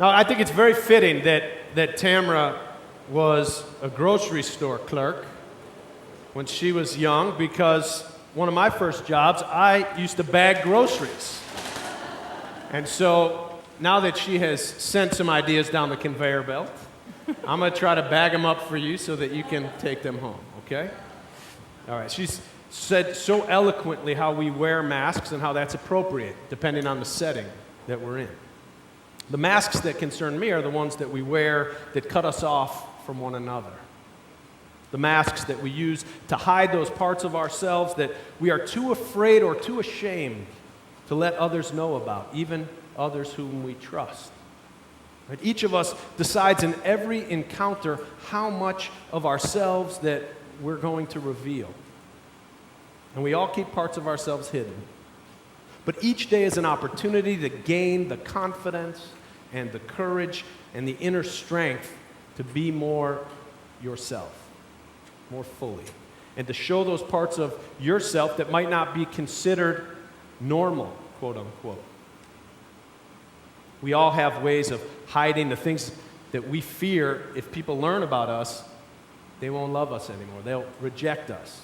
Now, I think it's very fitting that Tamara was a grocery store clerk when she was young, because one of my first jobs, I used to bag groceries. And so now that she has sent some ideas down the conveyor belt, I'm going to try to bag them up for you so that you can take them home, okay? All right, she's said so eloquently how we wear masks and how that's appropriate depending on the setting that we're in. The masks that concern me are the ones that we wear that cut us off from one another. The masks that we use to hide those parts of ourselves that we are too afraid or too ashamed to let others know about, even others whom we trust. Right? Each of us decides in every encounter how much of ourselves that we're going to reveal. And we all keep parts of ourselves hidden. But each day is an opportunity to gain the confidence and the courage and the inner strength to be more yourself, more fully, and to show those parts of yourself that might not be considered normal, quote unquote. We all have ways of hiding the things that we fear if people learn about us, they won't love us anymore. They'll reject us.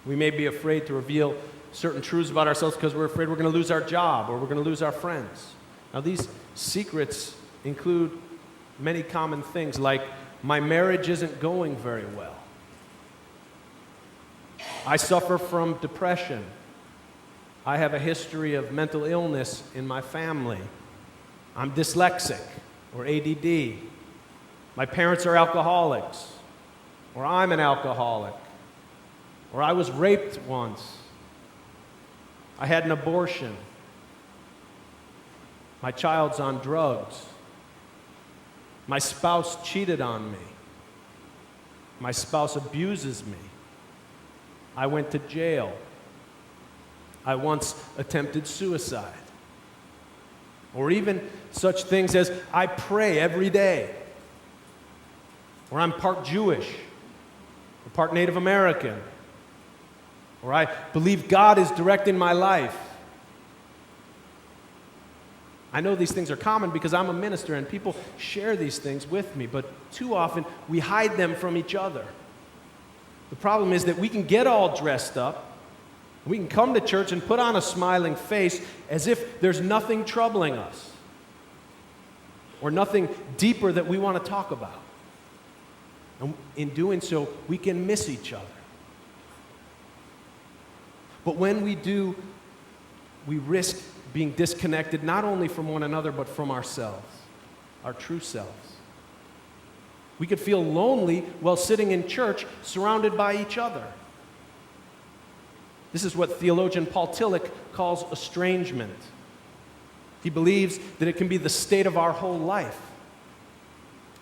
We may be afraid to reveal certain truths about ourselves because we're afraid we're going to lose our job or we're going to lose our friends. Now, these secrets include many common things like, my marriage isn't going very well. I suffer from depression. I have a history of mental illness in my family. I'm dyslexic or ADD. My parents are alcoholics, or I'm an alcoholic, or I was raped once. I had an abortion. My child's on drugs. My spouse cheated on me. My spouse abuses me. I went to jail. I once attempted suicide. Or even such things as, I pray every day. Or I'm part Jewish, or part Native American. Or I believe God is directing my life. I know these things are common because I'm a minister and people share these things with me, but too often we hide them from each other. The problem is that we can get all dressed up, we can come to church and put on a smiling face as if there's nothing troubling us or nothing deeper that we want to talk about. And in doing so, we can miss each other. But when we do, we risk being disconnected not only from one another, but from ourselves, our true selves. We could feel lonely while sitting in church surrounded by each other. This is what theologian Paul Tillich calls estrangement. He believes that it can be the state of our whole life.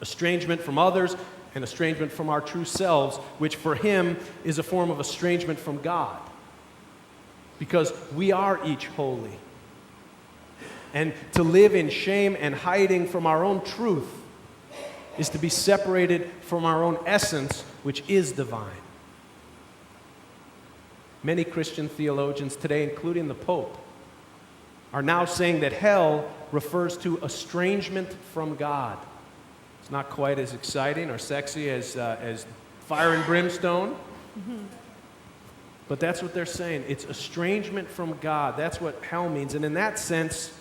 Estrangement from others and estrangement from our true selves, which for him is a form of estrangement from God. Because we are each holy. And to live in shame and hiding from our own truth is to be separated from our own essence, which is divine. Many Christian theologians today, including the Pope, are now saying that hell refers to estrangement from God. It's not quite as exciting or sexy as fire and brimstone. But that's what they're saying. It's estrangement from God. That's what hell means. And in that sense,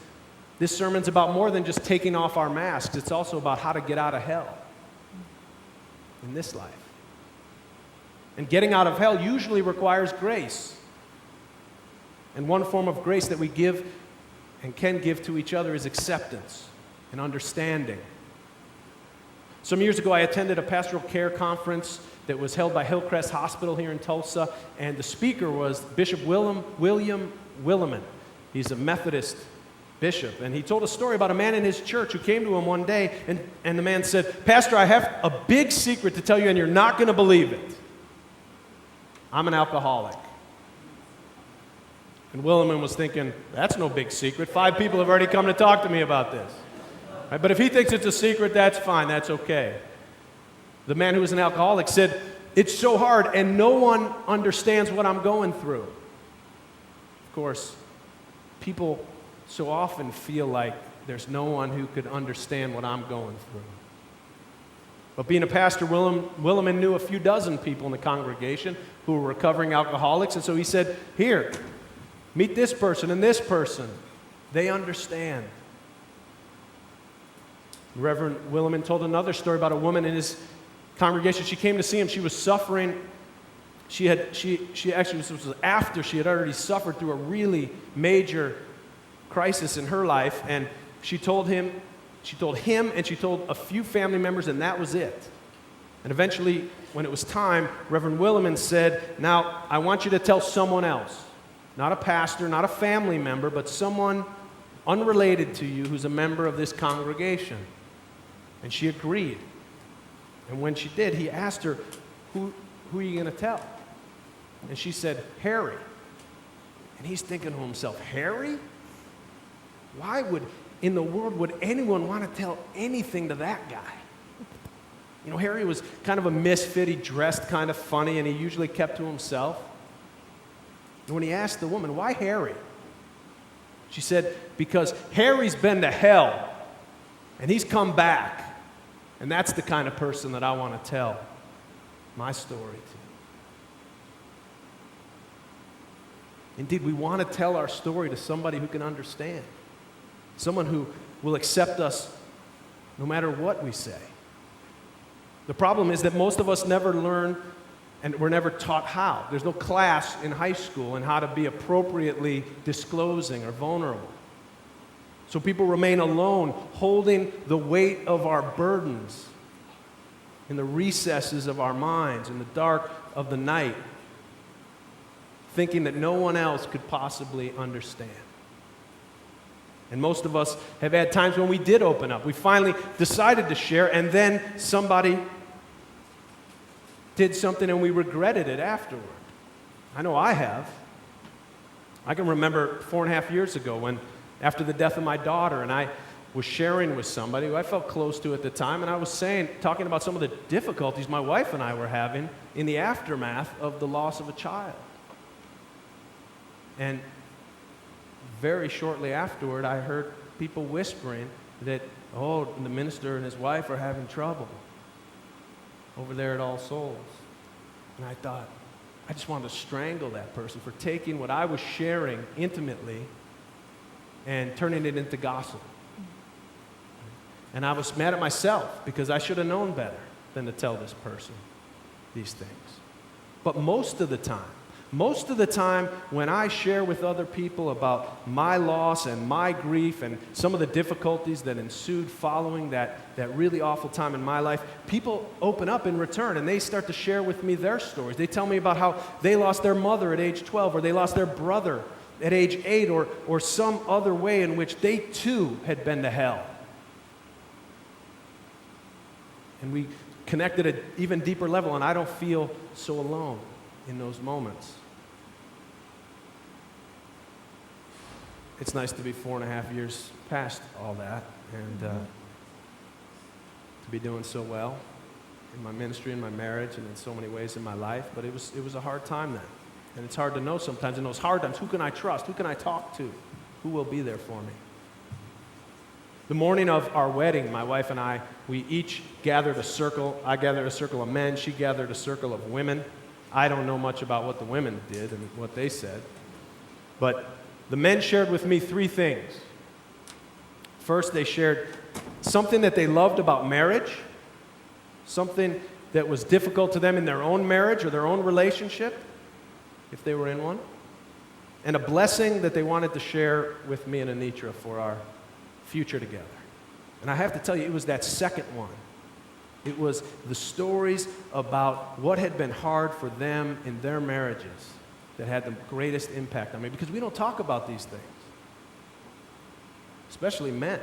this sermon's about more than just taking off our masks. It's also about how to get out of hell in this life. And getting out of hell usually requires grace. And one form of grace that we give and can give to each other is acceptance and understanding. Some years ago, I attended a pastoral care conference that was held by Hillcrest Hospital here in Tulsa, and the speaker was Bishop Willimon. He's a Methodist bishop, and he told a story about a man in his church who came to him one day, and the man said, "Pastor, I have a big secret to tell you, and you're not going to believe it. I'm an alcoholic." And Willimon was thinking, that's no big secret. 5 people have already come to talk to me about this. Right? But if he thinks it's a secret, that's fine, that's okay. The man who was an alcoholic said, "It's so hard, and no one understands what I'm going through." Of course, people so often feel like there's no one who could understand what I'm going through. But being a pastor, Willimon knew a few dozen people in the congregation who were recovering alcoholics, and so he said, here, meet this person and this person. They understand. Reverend Willimon told another story about a woman in his congregation. She came to see him. She was suffering. She actually, this was after she had already suffered through a really major crisis in her life, and she told him, and she told a few family members, and that was it. And eventually, when it was time, Reverend Willimon said, now, I want you to tell someone else, not a pastor, not a family member, but someone unrelated to you who's a member of this congregation. And she agreed. And when she did, he asked her, who are you going to tell? And she said, Harry. And he's thinking to himself, Harry? Why in the world would anyone want to tell anything to that guy? You know, Harry was kind of a misfit. He dressed kind of funny, and he usually kept to himself. And when he asked the woman, why Harry? She said, because Harry's been to hell, and he's come back. And that's the kind of person that I want to tell my story to. Indeed, we want to tell our story to somebody who can understand. Someone who will accept us no matter what we say. The problem is that most of us never learn, and we're never taught how. There's no class in high school in how to be appropriately disclosing or vulnerable. So people remain alone, holding the weight of our burdens in the recesses of our minds, in the dark of the night, thinking that no one else could possibly understand. And most of us have had times when we did open up. We finally decided to share, and then somebody did something and we regretted it afterward. I know I have. I can remember 4.5 years ago when, after the death of my daughter, and I was sharing with somebody who I felt close to at the time, and I was talking about some of the difficulties my wife and I were having in the aftermath of the loss of a child. And very shortly afterward, I heard people whispering that, oh, the minister and his wife are having trouble over there at All Souls. And I thought, I just wanted to strangle that person for taking what I was sharing intimately and turning it into gossip. And I was mad at myself because I should have known better than to tell this person these things. But most of the time when I share with other people about my loss and my grief and some of the difficulties that ensued following that really awful time in my life, people open up in return and they start to share with me their stories. They tell me about how they lost their mother at age 12, or they lost their brother at age 8, or some other way in which they too had been to hell. And we connect at an even deeper level, and I don't feel so alone in those moments. It's nice to be 4.5 years past all that, and to be doing so well in my ministry, in my marriage, and in so many ways in my life. But it was a hard time then, and it's hard to know sometimes in those hard times, who can I trust? Who can I talk to? Who will be there for me? The morning of our wedding, my wife and I, we each gathered a circle. I gathered a circle of men. She gathered a circle of women. I don't know much about what the women did and what they said, but the men shared with me 3 things. First, they shared something that they loved about marriage, something that was difficult to them in their own marriage or their own relationship, if they were in one, and a blessing that they wanted to share with me and Anitra for our future together. And I have to tell you, it was that second one. It was the stories about what had been hard for them in their marriages that had the greatest impact on me, because we don't talk about these things, especially men.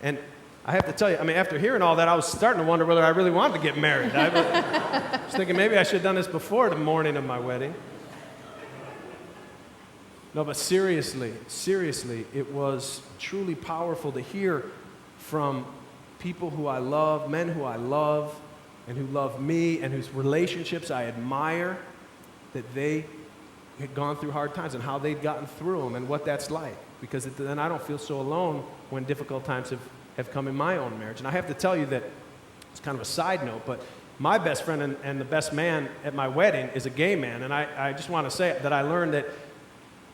And I have to tell you, after hearing all that, I was starting to wonder whether I really wanted to get married. I was thinking maybe I should have done this before the morning of my wedding. No, but seriously, it was truly powerful to hear from people who I love, men who I love, and who love me, and whose relationships I admire, that they had gone through hard times and how they'd gotten through them and what that's like. because then I don't feel so alone when difficult times have come in my own marriage. And I have to tell you that, it's kind of a side note, but my best friend and the best man at my wedding is a gay man. And I just want to say that I learned that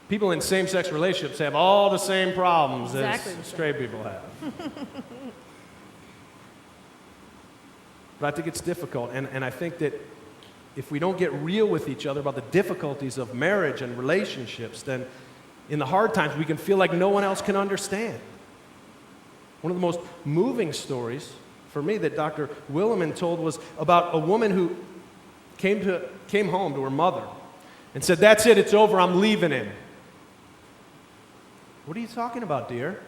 people in same-sex relationships have all the same problems as straight people have. But I think it's difficult, and I think that if we don't get real with each other about the difficulties of marriage and relationships, then in the hard times we can feel like no one else can understand. One of the most moving stories for me that Dr. Willimon told was about a woman who came home to her mother and said, "That's it, it's over, I'm leaving him." "What are you talking about, dear?"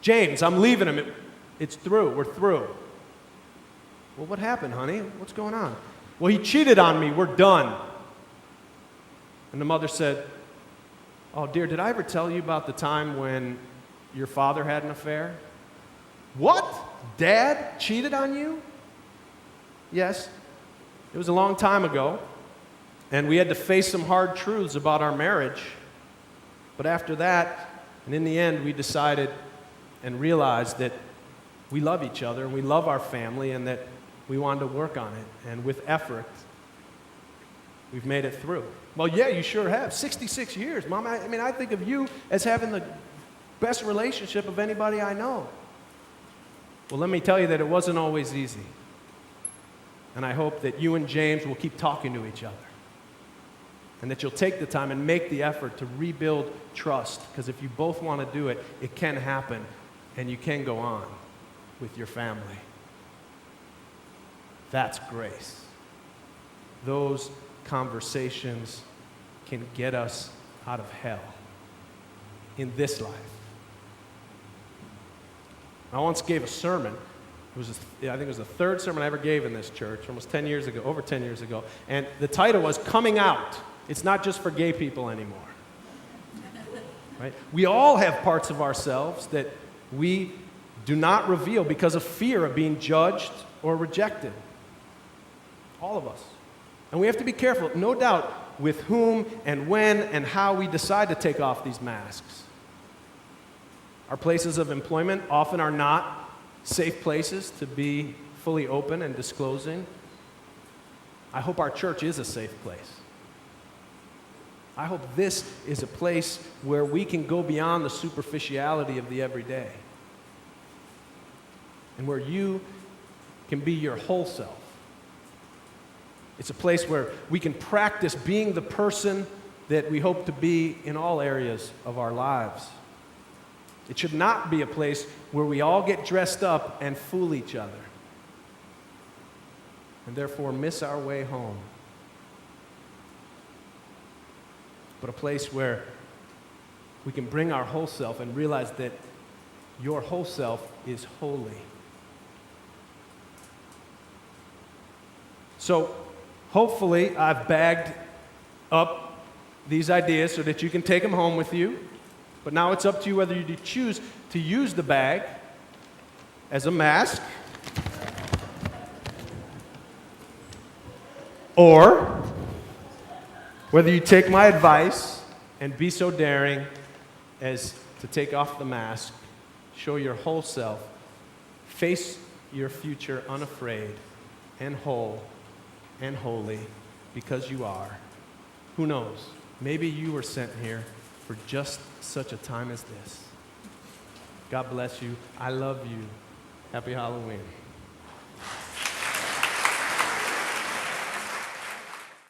"James, I'm leaving him. It's through. We're through." "Well, what happened, honey? What's going on?" "Well, he cheated on me. We're done." And the mother said, "Oh, dear, did I ever tell you about the time when your father had an affair?" "What? Dad cheated on you?" "Yes. It was a long time ago, and we had to face some hard truths about our marriage. But after that, and in the end, we decided and realized that we love each other and we love our family and that we wanted to work on it. And with effort, we've made it through." "Well, yeah, you sure have. 66 years, Mom. I mean, I think of you as having the best relationship of anybody I know." Well, let me tell you that it wasn't always easy. And I hope that you and James will keep talking to each other. And that you'll take the time and make the effort to rebuild trust. Because if you both want to do it, it can happen. And you can go on with your family. That's grace. Those conversations can get us out of hell in this life. I once gave a sermon. I think it was the third sermon I ever gave in this church, almost 10 years ago, over 10 years ago. And the title was Coming Out. It's not just for gay people anymore. Right? We all have parts of ourselves that we do not reveal because of fear of being judged or rejected. All of us. And we have to be careful, no doubt, with whom and when and how we decide to take off these masks. Our places of employment often are not safe places to be fully open and disclosing. I hope our church is a safe place. I hope this is a place where we can go beyond the superficiality of the everyday. And where you can be your whole self. It's a place where we can practice being the person that we hope to be in all areas of our lives. It should not be a place where we all get dressed up and fool each other and therefore miss our way home. But a place where we can bring our whole self and realize that your whole self is holy. So, hopefully, I've bagged up these ideas so that you can take them home with you. But now it's up to you whether you choose to use the bag as a mask or whether you take my advice and be so daring as to take off the mask, show your whole self, face your future unafraid and whole and holy because you are. Who knows? Maybe you were sent here for just such a time as this. God bless you. I love you. Happy Halloween.